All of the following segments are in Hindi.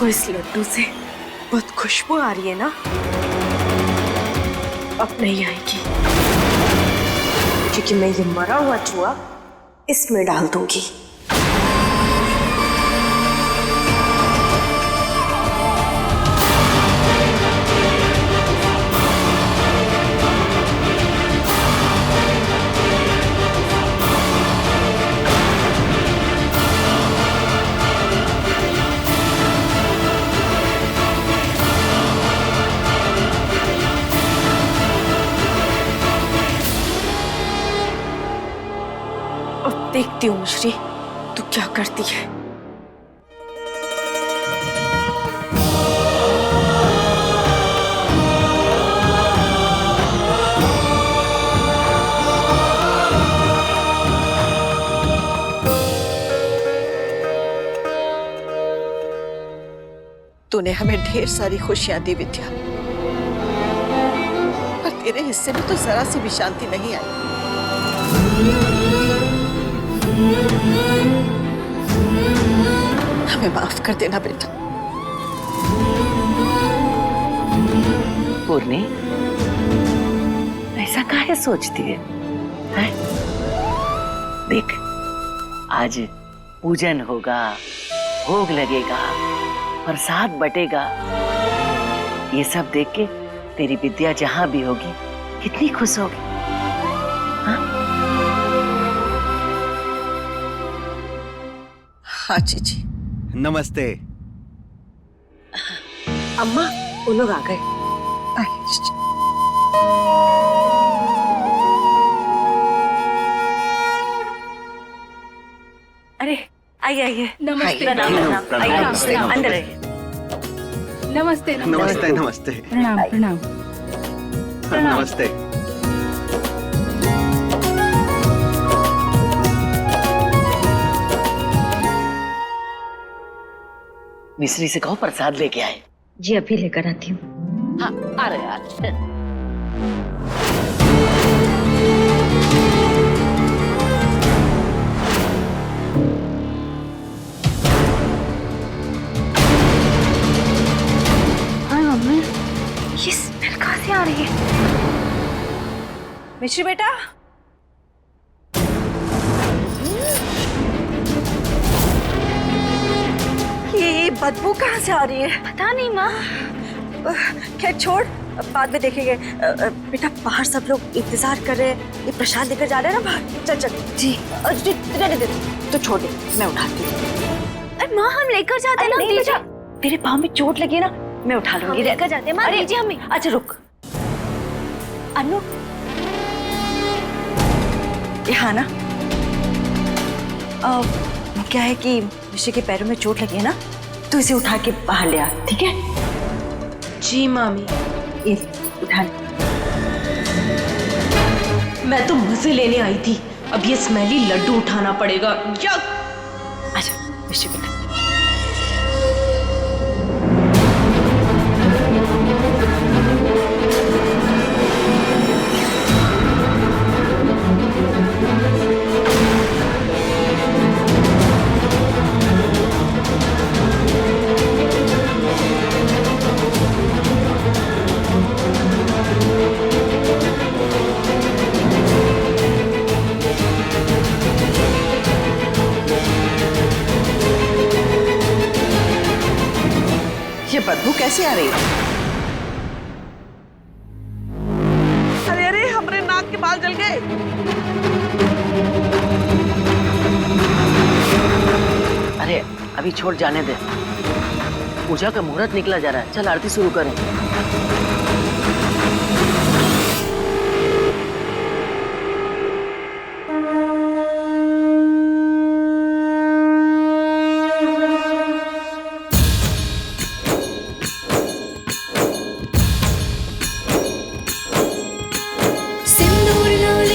को इस लड्डू से बहुत खुशबू आ रही है ना? अब नहीं आएगी, क्योंकि मैं ये मरा हुआ चूहा इसमें डाल दूंगी। देखती हूँ मिश्री, तू क्या करती है। तूने हमें ढेर सारी खुशियां दी विद्या, पर तेरे हिस्से में तो जरा सी भी शांति नहीं आई। हमें माफ कर देना बेटा। पूर्णी, ऐसा काहे सोचती है? देख, आज पूजन होगा, भोग लगेगा, प्रसाद बटेगा। ये सब देख के तेरी विद्या जहां भी होगी कितनी खुश होगी। हाँ जीजी। नमस्ते। अम्मा, वो लोग आ गए। अरे आइए आइए। नमस्ते। आइए अंदर आइए। नमस्ते। नमस्ते नमस्ते। प्रणाम प्रणाम। नमस्ते। मिश्री से कहो प्रसाद लेके आए। जी अभी लेकर आती हूँ। हाँ आ रहे यार। हाँ मम्मी, ये स्मेल कहाँ से आ रही है? मिश्री बेटा, ये बदबू कहाँ से आ रही है? पता नहीं माँ। खैर छोड़, बाद में देखेंगे। बेटा बाहर सब लोग इंतजार कर रहे हैं, ये प्रसाद लेकर जा रहे हैं ना बाहर। चल चल। जी दे तो छोड़ दे, मैं उठाती हूँ। अरे माँ हम लेकर जाते हैं ना। दीजिए, तेरे पाँव में चोट लगी है ना, मैं उठा लूंगी। लेकर जाते हैं माँ, दीजिए हमें। अच्छा रुक अनु, यहाँ ना क्या है कि मिश्री के पैरों में चोट लगी है ना, तो इसे उठा के बाहर ले आ, ठीक है? जी मामी। ये उठा ले। मैं तो मजे लेने आई थी, अब ये स्मेली लड्डू उठाना पड़ेगा। अच्छा मिश्री बेटा। ये बदबू कैसे आ रही है? अरे अरे, हमारे नाक के बाल जल गए। अरे अभी छोड़, जाने दे। पूजा का मुहूर्त निकला जा रहा है, चल आरती शुरू करें।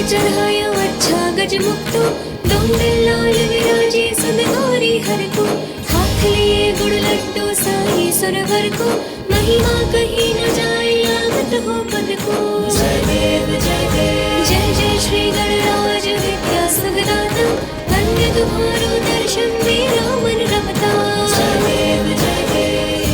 चढ़ाया अच्छा गज मुक्तो, डोंगल लाल विराजे सुनगारी हर को, हाथ लिए गुड़ लड्डू साई सुरवर को, महिमा कहीं न जाए लागत हो पद को। जय देव जय देव, जय जय श्री गणराज विद्या सुखदाता, धन्य तुम्हारो दर्शन मेरा मन रमता। जय देव जय देव।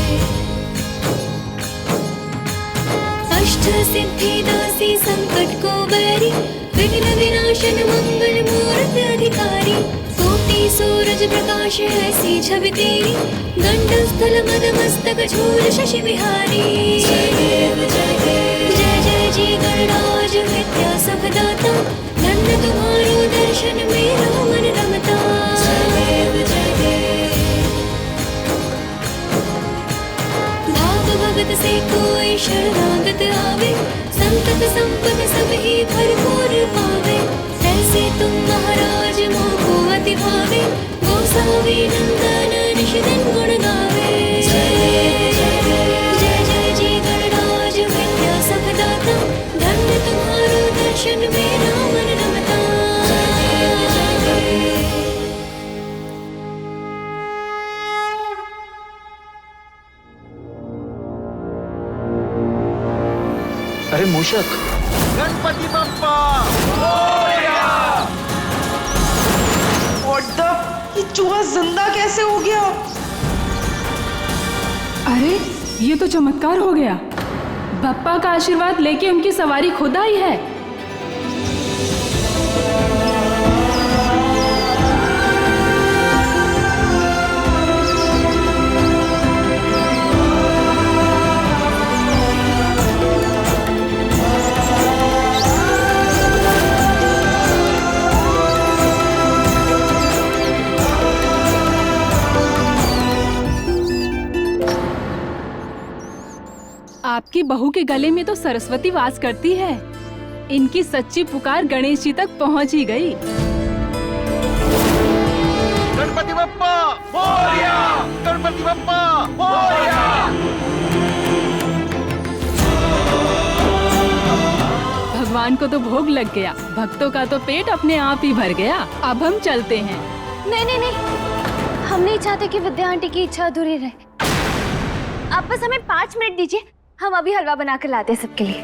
सिद्धि दासी संकट को बैरी विघ्न विनाशन मंगल मूर्त अधिकारी कोटि सूरज प्रकाश ऐसी छवि तेरी गंड स्थल मद मस्तक झूल शशि बिहारी जय देव जय देव जय जय जी गणराज विद्या सुखदाता धन्य तुम्हारो दर्शन मेरा मन रमता जय देव जय देव भाग भगत से कोई शरणागत आवे संकट संपद सब ही भरपूर पावे ऐसे तुम महाराज मोको अति भावे गोसावी नंदन निशिदिन गुण गावे जय जय जय जी गणराज विद्या सुखदाता धन्य तुम्हारो दर्शन मेरा मन रमता जय देव अरे मूषक, गणपति बप्पा What the? ये चूहा जिंदा कैसे हो गया? अरे ये तो चमत्कार हो गया। बप्पा का आशीर्वाद लेके उनकी सवारी खुद आई है। आपकी बहू के गले में तो सरस्वती वास करती है। इनकी सच्ची पुकार गणेश जी तक पहुंच ही गई। गणपति बप्पा मोरया, गणपति बप्पा मोरया। भगवान को तो भोग लग गया, भक्तों का तो पेट अपने आप ही भर गया। अब हम चलते हैं। नहीं नहीं नहीं, हम नहीं चाहते कि विद्या आंटी की इच्छा अधूरी रहे। आप बस हमें 5 मिनट दीजिए, हम अभी हलवा बना कर लाते हैं सबके लिए।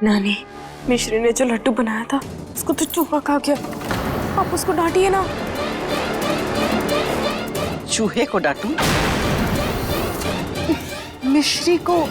नानी, मिश्री ने जो लड्डू बनाया था उसको तो चूहा खा गया। आप उसको डांटिए ना। चूहे को डांटूं? मिश्री को।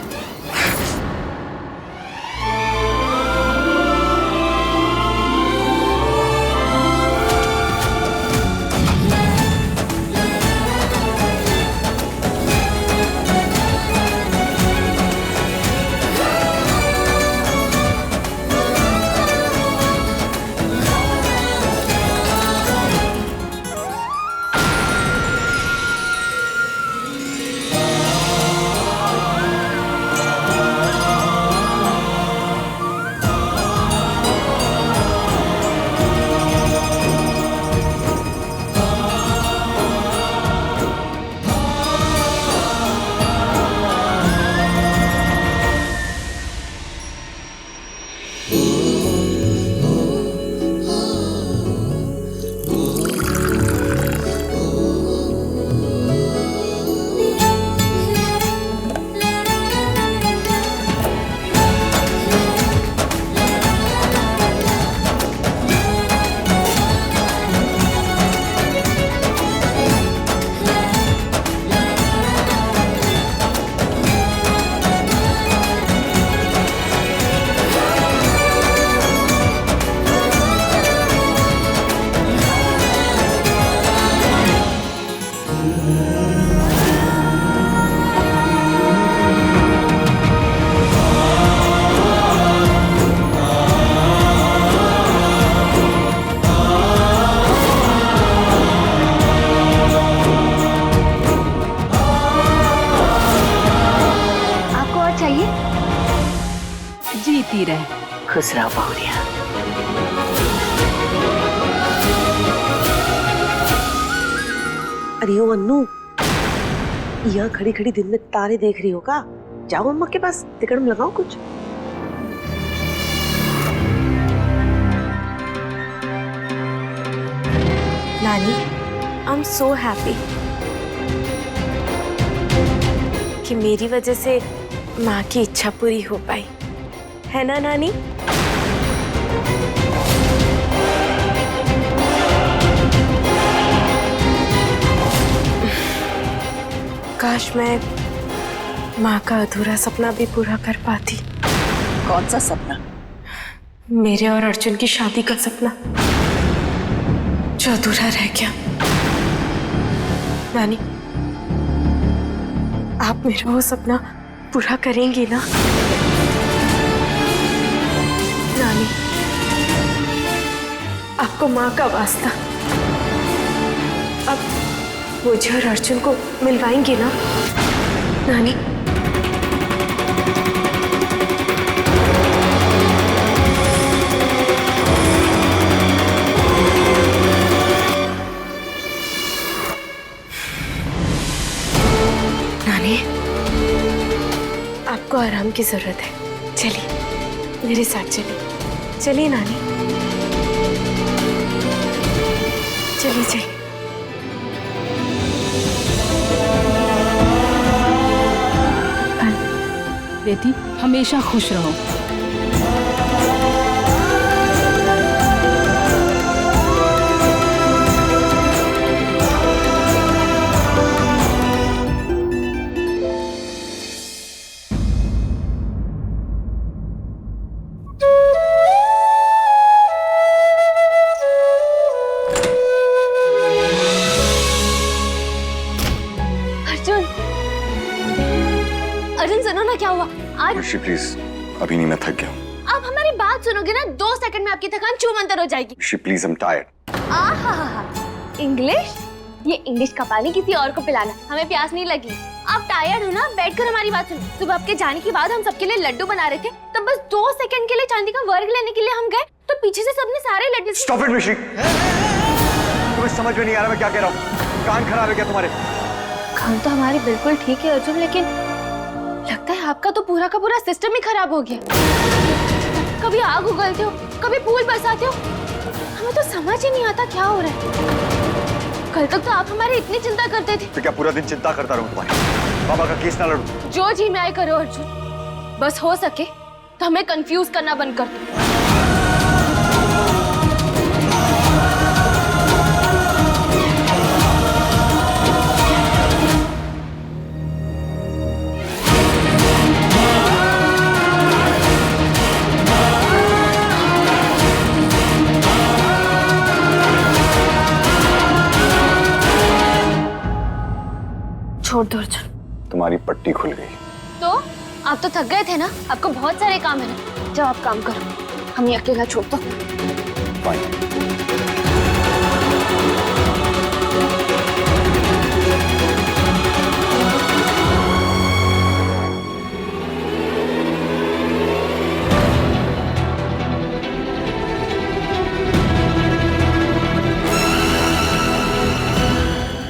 जीती रहे। खुश रहो बहुरिया। अरे ओ अन्नू, यहाँ खड़ी खड़ी दिन में तारे देख रही हो का? जाओ अम्मा के पास, तिकड़म लगाओ कुछ। नानी, आई एम सो हैप्पी कि मेरी वजह से माँ की इच्छा पूरी हो पाई, है ना नानी? काश मैं माँ का अधूरा सपना भी पूरा कर पाती। कौन सा सपना? मेरे और अर्जुन की शादी का सपना जो अधूरा रह गया। नानी, आप मेरा वो सपना पूरा करेंगी ना? नानी, आपको माँ का वास्ता, अब मुझे और अर्जुन को मिलवाएंगी ना? नानी, नानी, आपको आराम की जरूरत है। चलिए मेरे साथ चलिए। चलिए नानी, चलिए चलिए। बेटी हमेशा खुश रहो। अर्जुन, अर्जुन सुनो ना क्या हुआ आज। ऋषि प्लीज, अभी नहीं, मैं थक गया हूँ। आप हमारी बात सुनोगे ना 2 सेकंड में आपकी थकान चूमंतर हो जाएगी। ऋषि प्लीज, आई एम टायर्ड। आहा, इंग्लिश? ये इंग्लिश का पानी किसी और को पिलाना, हमें प्यास नहीं लगी। आप टायर्ड हो ना, बैठकर हमारी बात सुनो। सुबह आपके जाने के बाद हम सबके लिए लड्डू बना रहे थे, तब बस 2 सेकंड के लिए चांदी का वर्ग लेने के लिए हम गए, तो पीछे से सबने सारे लड्डू। स्टॉप इट ऋषि, तुम्हें समझ में नहीं आ रहा मैं क्या कह रहा हूँ? कान खराब है क्या तुम्हारे? कान तो हमारे बिल्कुल ठीक है अर्जुन, लेकिन लगता है आपका तो पूरा का पूरा सिस्टम ही खराब हो गया। कभी आग उगलते हो, कभी फूल बरसाते हो, हमें तो समझ ही नहीं आता क्या हो रहा है। कल तक तो आप हमारी इतनी चिंता करते थे। तो क्या पूरा दिन चिंता करता रहूं तुम्हारी? बाबा का केस ना लड़ूं? जो जी मैं करो अर्जुन, बस हो सके तो हमें कंफ्यूज करना बंद कर दो। छोड़ दो अर्जुन। तुम्हारी पट्टी खुल गई। तो आप तो थक गए थे ना, आपको बहुत सारे काम है ना, जाओ आप काम करो, हम ये अकेला छोड़ दो। फाइन।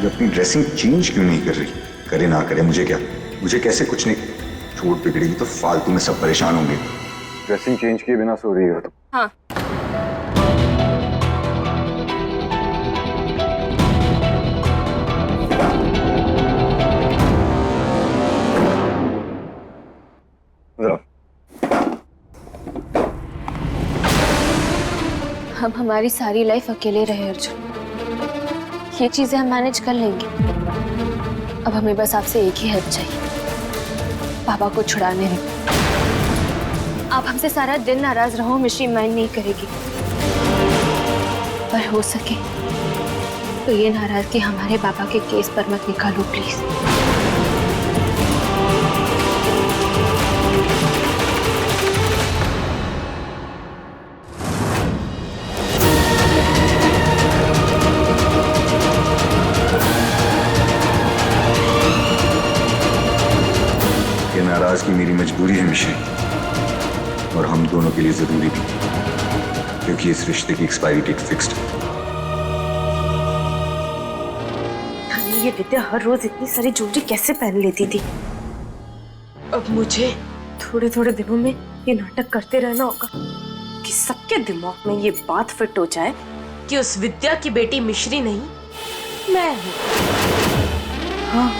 ये अपनी ड्रेसिंग चेंज क्यों नहीं कर रही? करे ना करे मुझे क्या, मुझे कैसे कुछ नहीं। चोट बिगड़ेगी तो फालतू में सब परेशान होंगे। ड्रेसिंग चेंज किए बिना सो रही हो तुम? हाँ। अब हमारी सारी लाइफ अकेले रहे अर्जुन, ये चीजें हम मैनेज कर लेंगे। अब हमें बस आपसे एक ही हेल्प चाहिए, पापा को छुड़ाने में। आप हमसे सारा दिन नाराज रहो, मिश्री माइंड नहीं करेगी, पर हो सके तो ये नाराजगी हमारे पापा के केस पर मत निकालो प्लीज। नाराजगी मेरी मजबूरी है मिश्री, और हम दोनों के लिए जरूरी भी, क्योंकि इस रिश्ते की एक्सपायरी डेट फिक्स्ड है। ये विद्या हर रोज इतनी सारी ज्वेलरी कैसे पहन लेती थी? अब मुझे थोड़े थोड़े दिनों में ये नाटक करते रहना होगा कि सबके दिमाग में ये बात फिट हो जाए कि उस विद्या की बेटी मिश्री नहीं, मैं हूँ। हाँ,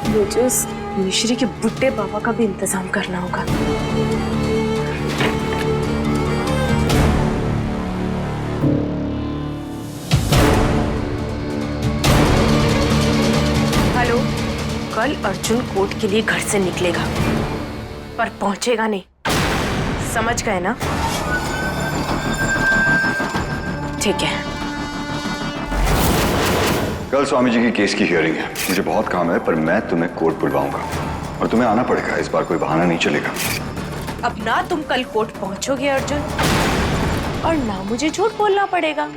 मुझे उस मिश्री के बुड्ढे बाबा का भी इंतजाम करना होगा। हेलो, कौन? कल अर्जुन कोर्ट के लिए घर से निकलेगा, पर पहुंचेगा नहीं। समझ गए ना? ठीक है। कल स्वामी जी की केस की हियरिंग है, मुझे बहुत काम है, पर मैं तुम्हें कोर्ट बुलवाऊंगा और तुम्हें आना पड़ेगा। इस बार कोई बहाना नहीं चलेगा। अब ना तुम कल कोर्ट पहुंचोगे अर्जुन, और ना मुझे झूठ बोलना पड़ेगा।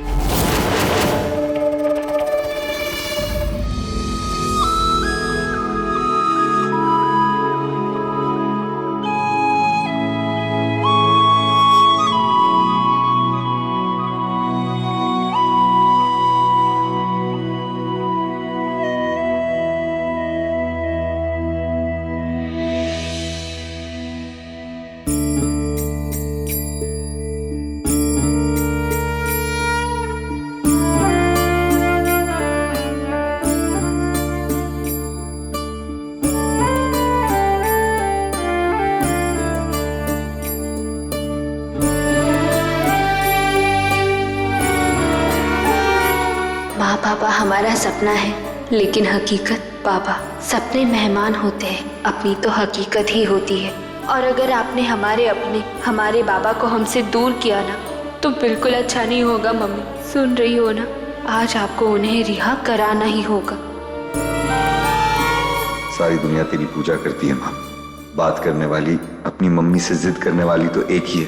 माँ पापा हमारा सपना है, लेकिन हकीकत पापा सपने मेहमान होते हैं, अपनी तो हकीकत ही होती है। और अगर आपने हमारे बाबा को हमसे दूर किया ना, तो बिल्कुल अच्छा नहीं होगा। मम्मी सुन रही हो ना? आज आपको उन्हें रिहा कराना ही होगा। सारी दुनिया तेरी पूजा करती है माँ। बात करने वाली, अपनी मम्मी से जिद करने वाली तो एक ही है।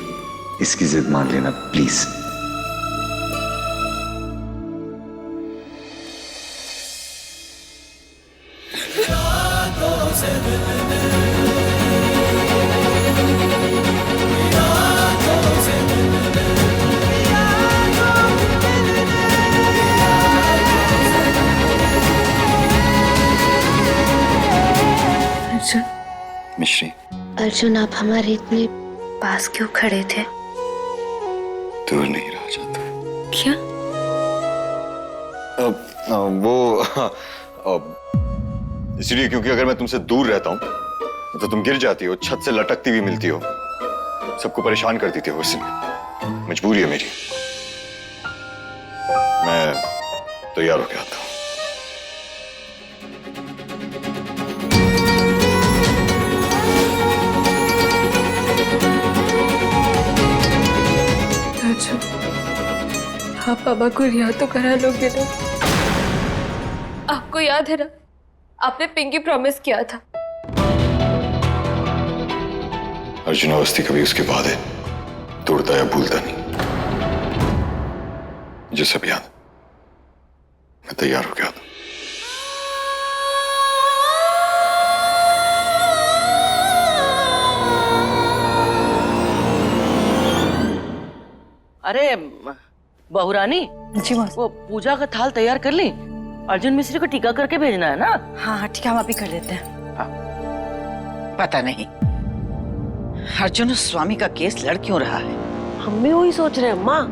इसकी जिद मान लेना प्लीज। मिश्री, अर्जुन आप हमारे इतने पास क्यों खड़े थे? दूर नहीं रहा जाता। क्या? इसलिए क्योंकि अगर मैं तुमसे दूर रहता हूँ तो तुम गिर जाती हो, छत से लटकती हुई मिलती हो, सबको परेशान कर देती हो। इसलिए मजबूरी है मेरी। मैं तैयार होके आता हूँ। आप बाबा को रिहा तो करा लोगे ना? आपको याद है ना, आपने पिंकी प्रॉमिस किया था। अर्जुन अवस्थी कभी उसके बाद है, तोड़ता या भूलता नहीं। मुझे सब याद। मैं तैयार हो गया था। अरे बहुरानी जी मौसी। वो पूजा का थाल तैयार कर ली? अर्जुन मिश्री को टीका करके भेजना है ना? हाँ हाँ ठीक है, हम अभी कर लेते हैं। पता नहीं अर्जुन उस स्वामी का केस लड़ क्यों रहा है। हम भी वही सोच रहे हैं माँ।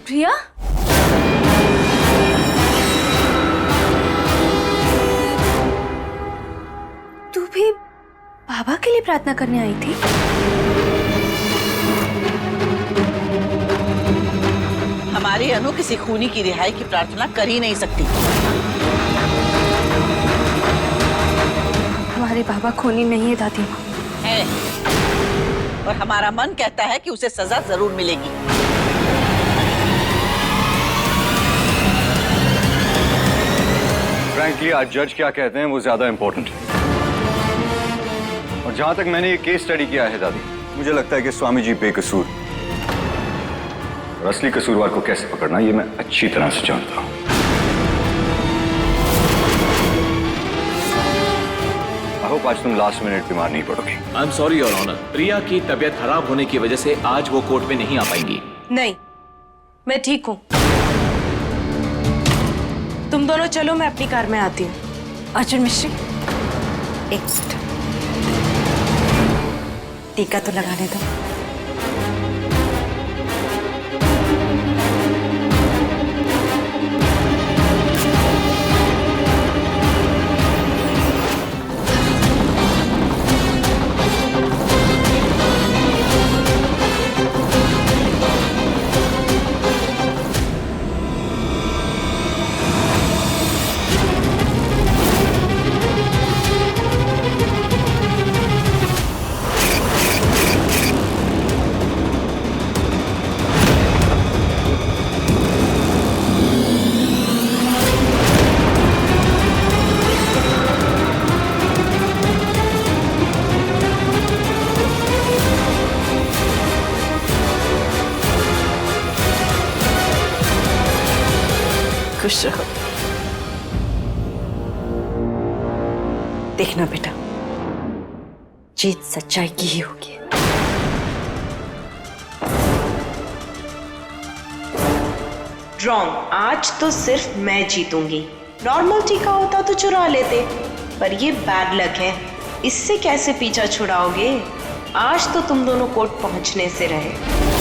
प्रिया, तू भी बाबा के लिए प्रार्थना करने आई थी? हमारी अनु किसी खूनी की रिहाई की प्रार्थना कर ही नहीं सकती। हमारे बाबा खूनी नहीं है दादी माँ। है, और हमारा मन कहता है कि उसे सजा जरूर मिलेगी। फ्रैंकली आज जज क्या कहते हैं वो ज्यादा इंपॉर्टेंट है। और जहां तक मैंने ये केस स्टडी किया है दादी, मुझे लगता है कि स्वामी जी बेकसूर। और असली कसूरवार को कैसे पकड़ना ये मैं अच्छी तरह से जानता हूं। आई होप आज तुम लास्ट मिनट बीमार नहीं पड़ोगी। I am sorry your honour, Priya की तबीयत खराब होने की वजह से आज वो कोर्ट में नहीं आ पाएंगी। नहीं, मैं ठीक हूँ। तुम दोनों चलो, मैं अपनी कार में आती हूँ। अर्जुन मिश्री, एक मिनट। टीका तो लगाने दो। खुश रहो। देखना बेटा, जीत सच्चाई की ही होगी। रॉन्ग, आज तो सिर्फ मैं जीतूंगी। नॉर्मल टीका होता तो चुरा लेते, पर ये बैड लक है, इससे कैसे पीछा छुड़ाओगे? आज तो तुम दोनों कोर्ट पहुंचने से रहे।